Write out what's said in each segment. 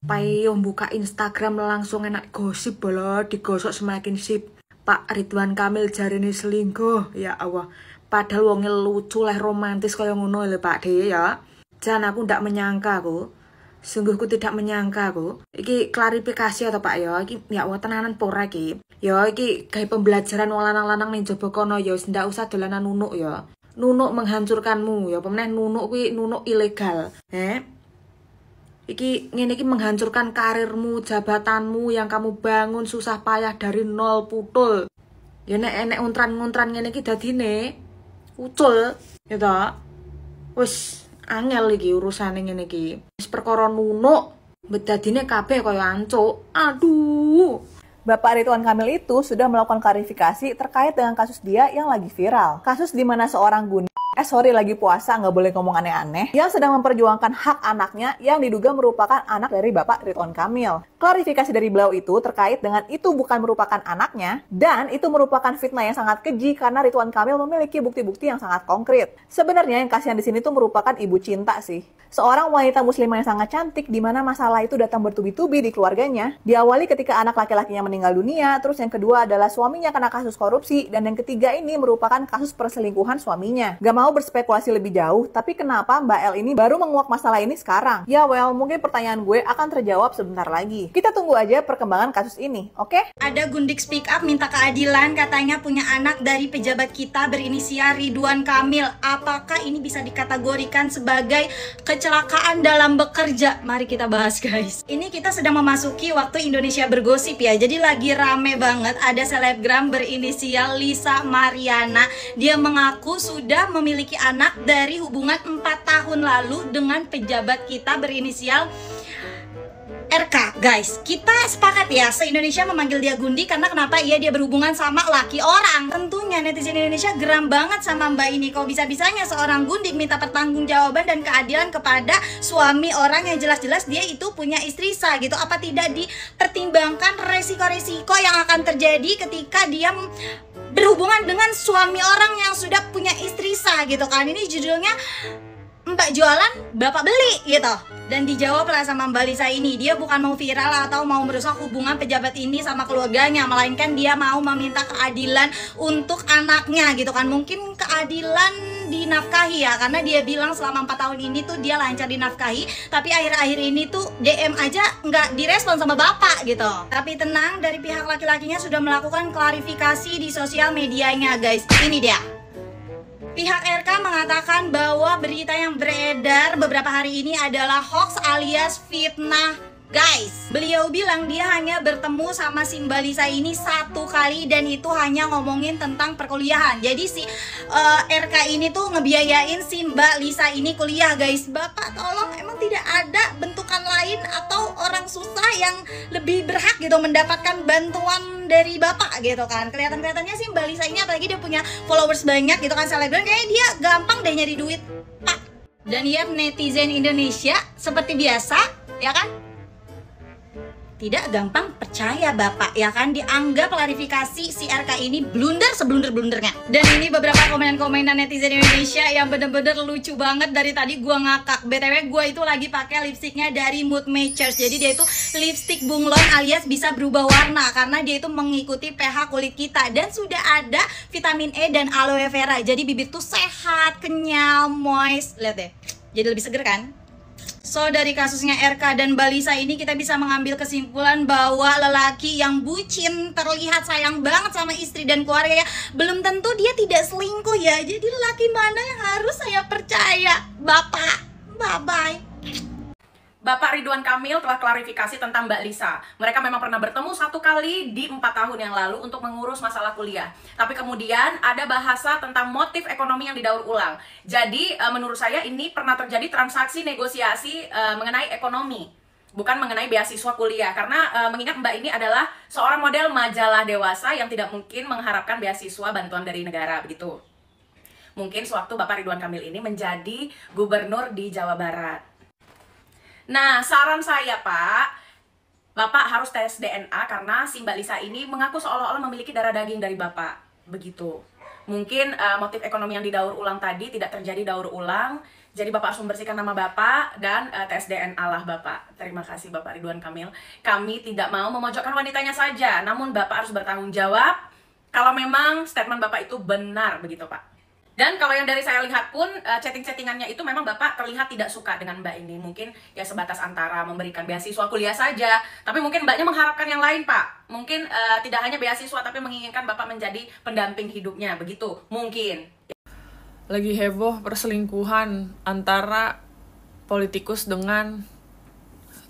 Payo buka Instagram langsung enak gosip bolo, digosok semakin sip. Pak Ridwan Kamil jarine selingkuh, ya Allah. Padahal wongnya lucu lah, romantis kaya ngono lho Pak De ya. Jan aku ndak menyangka aku. Sungguhku tidak menyangka aku. Iki klarifikasi atau Pak ya, iki ya Allah tenanan pora iki. Ya iki gawe pembelajaran wong lanang-lanang ning jaba kono ya, ndak usah dolanan nunuk ya. Nunuk menghancurkanmu ya, pemeneh nunuk kuwi nunuk ilegal. Iki ngene iki menghancurkan karirmu, jabatanmu yang kamu bangun susah payah dari nol putul. Ya nek enek untran-untran ngene iki dadine ucul, ya ta. Wis angel iki urusane ngene iki. Wis perkara nunuk, bedadine kabeh kaya ancuk. Aduh. Bapak Ridwan Kamil itu sudah melakukan klarifikasi terkait dengan kasus dia yang lagi viral. Kasus di mana seorang lagi puasa, nggak boleh ngomong aneh-aneh, yang sedang memperjuangkan hak anaknya yang diduga merupakan anak dari Bapak Ridwan Kamil. Klarifikasi dari beliau itu terkait dengan itu bukan merupakan anaknya, dan itu merupakan fitnah yang sangat keji karena Ridwan Kamil memiliki bukti-bukti yang sangat konkret. Sebenarnya yang kasihan di sini tuh merupakan ibu cinta sih. Seorang wanita muslimah yang sangat cantik, di mana masalah itu datang bertubi-tubi di keluarganya. Diawali ketika anak laki-lakinya meninggal dunia, terus yang kedua adalah suaminya kena kasus korupsi, dan yang ketiga ini merupakan kasus perselingkuhan suaminya. Gak mau berspekulasi lebih jauh, tapi kenapa Mbak L ini baru menguak masalah ini sekarang? Ya well, mungkin pertanyaan gue akan terjawab sebentar lagi. Kita tunggu aja perkembangan kasus ini, oke? Ada Gundik Speak Up minta keadilan, katanya punya anak dari pejabat kita berinisial Ridwan Kamil. Apakah ini bisa dikategorikan sebagai kecelakaan dalam bekerja? Mari kita bahas guys. Ini kita sedang memasuki waktu Indonesia bergosip ya. Jadi lagi rame banget ada selebgram berinisial Lisa Mariana. Dia mengaku sudah memiliki anak dari hubungan 4 tahun lalu dengan pejabat kita berinisial RK. Guys, kita sepakat ya, se-Indonesia memanggil dia Gundi karena kenapa? Dia berhubungan sama laki orang. Tentunya netizen Indonesia geram banget sama mbak ini. Kok bisa-bisanya seorang Gundik minta pertanggungjawaban dan keadilan kepada suami orang yang jelas-jelas dia itu punya istri sah gitu. Apa tidak dipertimbangkan resiko-resiko yang akan terjadi ketika dia berhubungan dengan suami orang yang sudah punya istri sah gitu kan? Ini judulnya Mbak jualan, Bapak beli gitu. Dan dijawablah sama Mbak Lisa ini, dia bukan mau viral atau mau merusak hubungan pejabat ini sama keluarganya, melainkan dia mau meminta keadilan untuk anaknya gitu kan. Mungkin keadilan dinafkahi ya, karena dia bilang selama 4 tahun ini tuh dia lancar dinafkahi, tapi akhir-akhir ini tuh DM aja nggak direspon sama bapak gitu. Tapi tenang, dari pihak laki-lakinya sudah melakukan klarifikasi di sosial medianya guys. Ini dia. Pihak RK mengatakan bahwa berita yang beredar beberapa hari ini adalah hoax alias fitnah. Guys, beliau bilang dia hanya bertemu sama si Mbak Lisa ini 1 kali dan itu hanya ngomongin tentang perkuliahan. Jadi si RK ini tuh ngebiayain si Mbak Lisa ini kuliah guys. Bapak tolong, emang tidak ada bentukan lain atau orang susah yang lebih berhak gitu mendapatkan bantuan dari bapak gitu kan. Kelihatan-kelihatannya sih Mbak Lisa ini, apalagi dia punya followers banyak gitu kan, selebgram, kayaknya dia gampang deh nyari duit pak. Dan ya netizen Indonesia seperti biasa ya kan, tidak gampang percaya bapak ya kan, dianggap klarifikasi si RK ini blunder seblunder-blundernya. Dan ini beberapa komen-komenan netizen Indonesia yang bener-bener lucu banget. Dari tadi gua ngakak. BTW gua itu lagi pakai lipstiknya dari Mood Matchers. Jadi dia itu lipstik bunglon alias bisa berubah warna karena dia itu mengikuti pH kulit kita dan sudah ada vitamin E dan aloe vera. Jadi bibir tuh sehat, kenyal, moist. Lihat deh. Jadi lebih seger kan? So dari kasusnya RK dan Mbak Lisa ini kita bisa mengambil kesimpulan bahwa lelaki yang bucin terlihat sayang banget sama istri dan keluarga ya, belum tentu dia tidak selingkuh ya. Jadi lelaki mana yang harus saya percaya? Bapak, bye-bye. Bapak Ridwan Kamil telah klarifikasi tentang Mbak Lisa. Mereka memang pernah bertemu 1 kali di 4 tahun yang lalu untuk mengurus masalah kuliah. Tapi kemudian ada bahasa tentang motif ekonomi yang didaur ulang. Jadi menurut saya ini pernah terjadi transaksi negosiasi mengenai ekonomi, bukan mengenai beasiswa kuliah. Karena mengingat Mbak ini adalah seorang model majalah dewasa yang tidak mungkin mengharapkan beasiswa bantuan dari negara begitu. Mungkin sewaktu Bapak Ridwan Kamil ini menjadi gubernur di Jawa Barat. Nah, saran saya Pak, Bapak harus tes DNA karena si Mbak Lisa ini mengaku seolah-olah memiliki darah daging dari Bapak. Begitu. Mungkin motif ekonomi yang didaur ulang tadi tidak terjadi daur ulang. Jadi Bapak harus membersihkan nama Bapak dan tes DNA lah Bapak. Terima kasih Bapak Ridwan Kamil. Kami tidak mau memojokkan wanitanya saja, namun Bapak harus bertanggung jawab kalau memang statement Bapak itu benar begitu Pak. Dan kalau yang dari saya lihat pun chatting-chattingannya itu memang Bapak terlihat tidak suka dengan Mbak ini. Mungkin ya sebatas antara memberikan beasiswa kuliah saja. Tapi mungkin Mbaknya mengharapkan yang lain Pak. Mungkin tidak hanya beasiswa tapi menginginkan Bapak menjadi pendamping hidupnya. Begitu mungkin. Lagi heboh perselingkuhan antara politikus dengan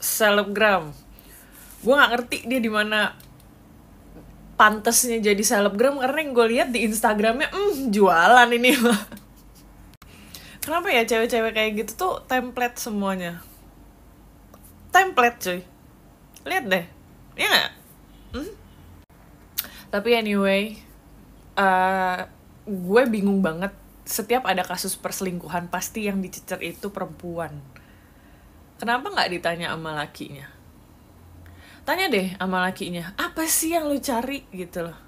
selebgram. Gue gak ngerti dia di mana pantesnya jadi selebgram, karena yang gue lihat di Instagramnya jualan ini. Kenapa ya cewek-cewek kayak gitu tuh template semuanya? Template cuy. Lihat deh. Ya gak? Tapi anyway, gue bingung banget. Setiap ada kasus perselingkuhan pasti yang dicecer itu perempuan. Kenapa gak ditanya sama lakinya? Tanya deh sama lakinya, apa sih yang lu cari gitu loh.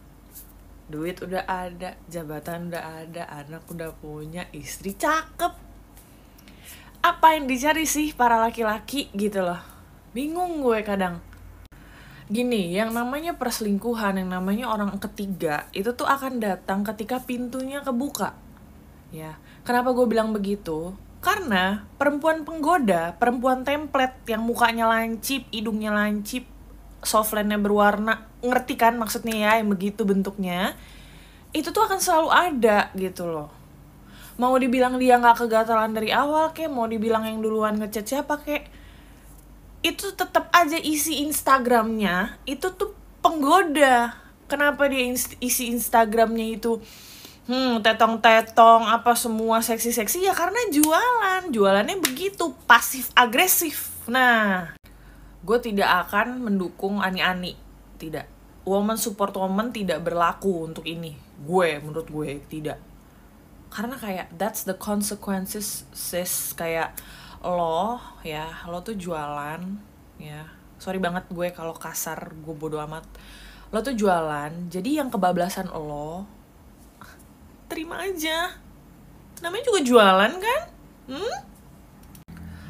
Duit udah ada, jabatan udah ada, anak udah punya, istri cakep. Apa yang dicari sih para laki-laki gitu loh. Bingung gue kadang. Gini, yang namanya perselingkuhan, yang namanya orang ketiga, itu tuh akan datang ketika pintunya kebuka. Ya, kenapa gue bilang begitu? Karena perempuan penggoda, perempuan template yang mukanya lancip, hidungnya lancip, softline-nya berwarna, ngerti kan maksudnya ya, yang begitu bentuknya, itu tuh akan selalu ada gitu loh. Mau dibilang dia gak kegatalan dari awal kek, mau dibilang yang duluan ngechat siapa kek, itu tetap aja isi Instagramnya itu tuh penggoda. Kenapa dia isi Instagramnya itu tetong-tetong apa semua seksi-seksi? Ya karena jualannya begitu pasif agresif. Nah, gue tidak akan mendukung ani-ani, tidak. Woman support woman tidak berlaku untuk ini. Menurut gue tidak. Karena kayak that's the consequences, sis. Kayak lo tuh jualan, ya. Sorry banget gue kalau kasar, gue bodo amat. Lo tuh jualan, jadi yang kebablasan lo, terima aja. Namanya juga jualan kan?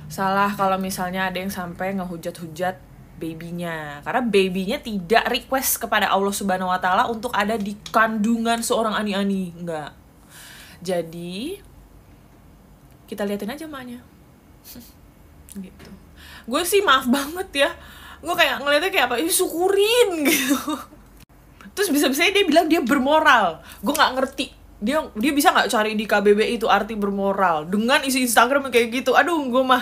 Salah kalau misalnya ada yang sampai ngehujat-hujat babynya, karena babynya tidak request kepada Allah Subhanahu Wa Taala untuk ada di kandungan seorang ani-ani, enggak. Jadi kita liatin aja maknya. Gitu. Gue sih maaf banget ya, gue kayak ngeliatnya kayak apa? Syukurin gitu. Terus bisa-bisanya dia bilang dia bermoral. Gue nggak ngerti. Dia bisa nggak cari di KBBI itu arti bermoral dengan isi Instagram kayak gitu. Aduh, gue mah,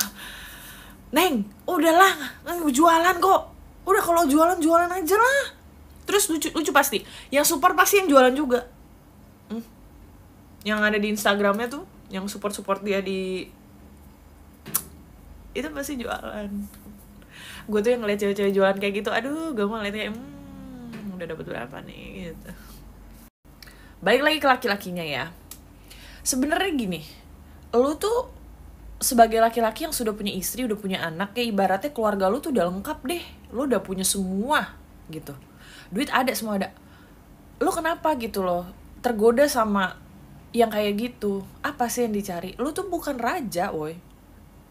Neng, udahlah, jualan kok. Udah kalau jualan aja lah. Terus lucu pasti. Yang support pasti yang jualan juga. Yang ada di Instagramnya tuh, yang support dia di itu pasti jualan. Gue tuh yang ngeliat cewek-cewek jualan kayak gitu, aduh, gue mau ngeliatnya udah dapet berapa nih gitu. Balik lagi ke laki-lakinya ya. Sebenarnya gini, lu tuh sebagai laki-laki yang sudah punya istri, udah punya anak, kayak ibaratnya keluarga lu tuh udah lengkap deh. Lu udah punya semua gitu. Duit ada, semua ada. Lu kenapa gitu loh tergoda sama yang kayak gitu? Apa sih yang dicari? Lu tuh bukan raja, woy.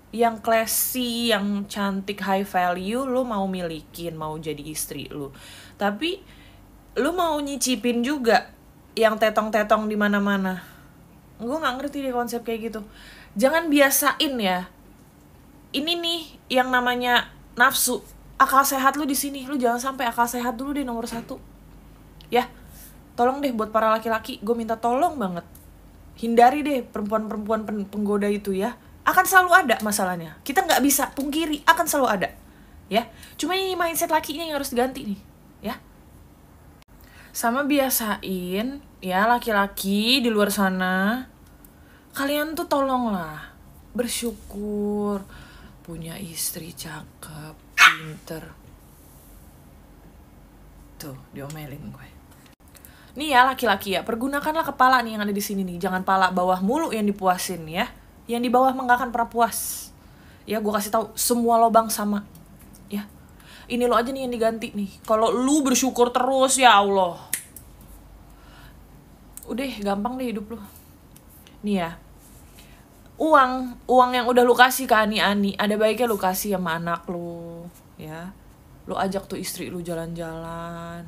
Yang classy, yang cantik, high value, lu mau milikin, mau jadi istri lu. Tapi lu mau nyicipin juga yang tetong-tetong di mana-mana. Gue nggak ngerti deh konsep kayak gitu. Jangan biasain ya. Ini nih yang namanya nafsu. Akal sehat lu di sini. Lu jangan sampai akal sehat dulu deh nomor 1. Ya, tolong deh buat para laki-laki. Gue minta tolong banget. Hindari deh perempuan-perempuan penggoda itu ya. Akan selalu ada masalahnya. Kita nggak bisa pungkiri. Akan selalu ada. Ya, cuma ini mindset lakinya yang harus diganti nih. Ya. Sama biasain ya laki-laki di luar sana, kalian tuh tolonglah bersyukur punya istri cakep, pinter. Tuh diomelin gue. Nih ya laki-laki ya, pergunakanlah kepala nih yang ada di sini nih, jangan pala bawah mulu yang dipuasin ya. Yang di bawah mah gak akan pernah puas. Ya gue kasih tahu semua lobang sama. Ya. Ini lo aja nih yang diganti nih. Kalau lu bersyukur terus ya Allah, udah gampang deh hidup lo. Nih ya, uang yang udah lu kasih ke ani-ani, ada baiknya lu kasih sama anak lu, ya. Lu ajak tuh istri lu jalan-jalan.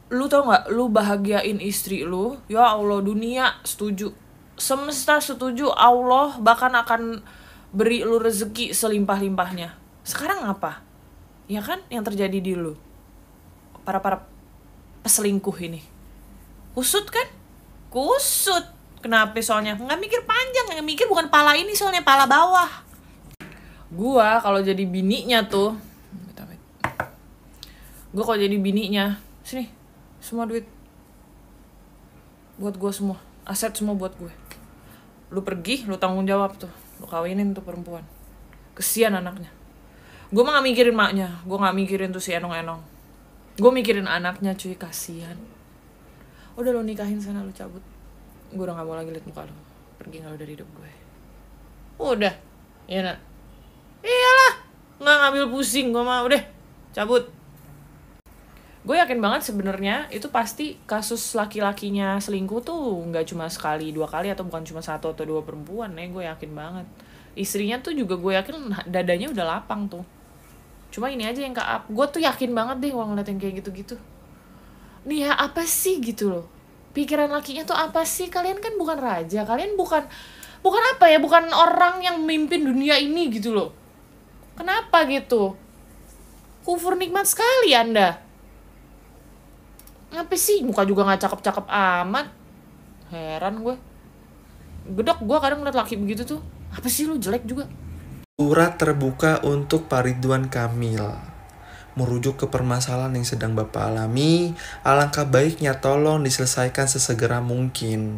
Lu tau gak, lu bahagiain istri lu, ya Allah, dunia setuju, semesta setuju, Allah bahkan akan beri lu rezeki selimpah-limpahnya. Sekarang apa? Ya kan yang terjadi di lu, para peselingkuh ini. Kusut kan? Kusut. Kenapa soalnya? Nggak mikir panjang, yang mikir bukan pala ini soalnya, pala bawah. Gua kalau jadi bininya tuh, gua kalau jadi bininya, sini, semua duit buat gua semua, aset semua buat gue. Lu pergi, lu tanggung jawab tuh, lu kawinin tuh perempuan. Kesian anaknya. Gua mah nggak mikirin maknya, gua nggak mikirin tuh si enong-enong. Gua mikirin anaknya cuy, kasian. Udah lu nikahin sana, lu cabut. Gue udah gak mau lagi liat muka lu. Pergi gak lu dari hidup gue. Udah. Iya nak. Iyalah. Gak ngambil pusing gue mah. Udah. Cabut. Gue yakin banget sebenarnya itu pasti kasus laki-lakinya selingkuh tuh gak cuma sekali, 2 kali, atau bukan cuma 1 atau 2 perempuan. Gue yakin banget. Istrinya tuh juga gue yakin dadanya udah lapang tuh. Cuma ini aja yang ke-up. Gue tuh yakin banget deh kalau ngeliat yang kayak gitu-gitu. Nih ya apa sih gitu loh. Pikiran lakinya tuh apa sih? Kalian kan bukan raja, kalian bukan apa ya, bukan orang yang memimpin dunia ini gitu loh. Kenapa gitu? Kufur nikmat sekali Anda. Apa sih? Muka juga gak cakep-cakep amat. Heran gue. Gedok gue kadang ngeliat laki begitu tuh. Apa sih lu, jelek juga. Surat terbuka untuk Pak Ridwan Kamil. Merujuk ke permasalahan yang sedang Bapak alami, alangkah baiknya tolong diselesaikan sesegera mungkin.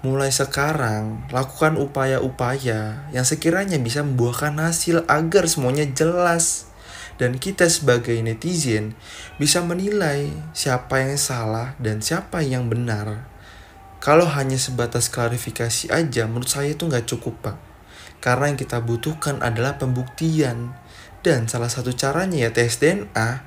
Mulai sekarang, lakukan upaya-upaya yang sekiranya bisa membuahkan hasil agar semuanya jelas. Dan kita sebagai netizen bisa menilai siapa yang salah dan siapa yang benar. Kalau hanya sebatas klarifikasi aja, menurut saya itu nggak cukup, Pak. Karena yang kita butuhkan adalah pembuktian. Dan salah satu caranya ya tes DNA.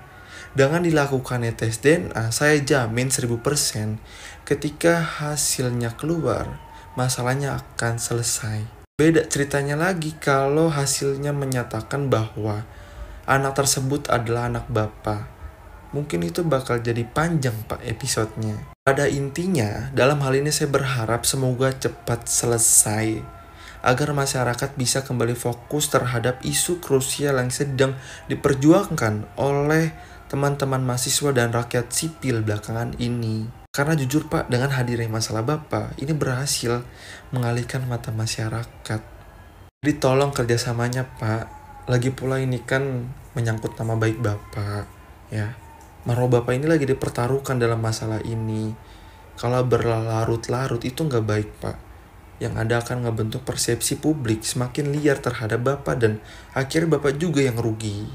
Dengan dilakukannya tes DNA, saya jamin 1000% ketika hasilnya keluar, masalahnya akan selesai. Beda ceritanya lagi kalau hasilnya menyatakan bahwa anak tersebut adalah anak Bapak. Mungkin itu bakal jadi panjang Pak episodenya. Pada intinya, dalam hal ini saya berharap semoga cepat selesai. Agar masyarakat bisa kembali fokus terhadap isu krusial yang sedang diperjuangkan oleh teman-teman mahasiswa dan rakyat sipil belakangan ini. Karena jujur Pak, dengan hadirnya masalah Bapak, ini berhasil mengalihkan mata masyarakat. Jadi tolong kerjasamanya Pak. Lagi pula ini kan menyangkut nama baik Bapak, ya. Marwah Bapak ini lagi dipertaruhkan dalam masalah ini. Kalau berlarut-larut itu nggak baik Pak. Yang ada akan ngebentuk persepsi publik semakin liar terhadap Bapak dan akhirnya Bapak juga yang rugi.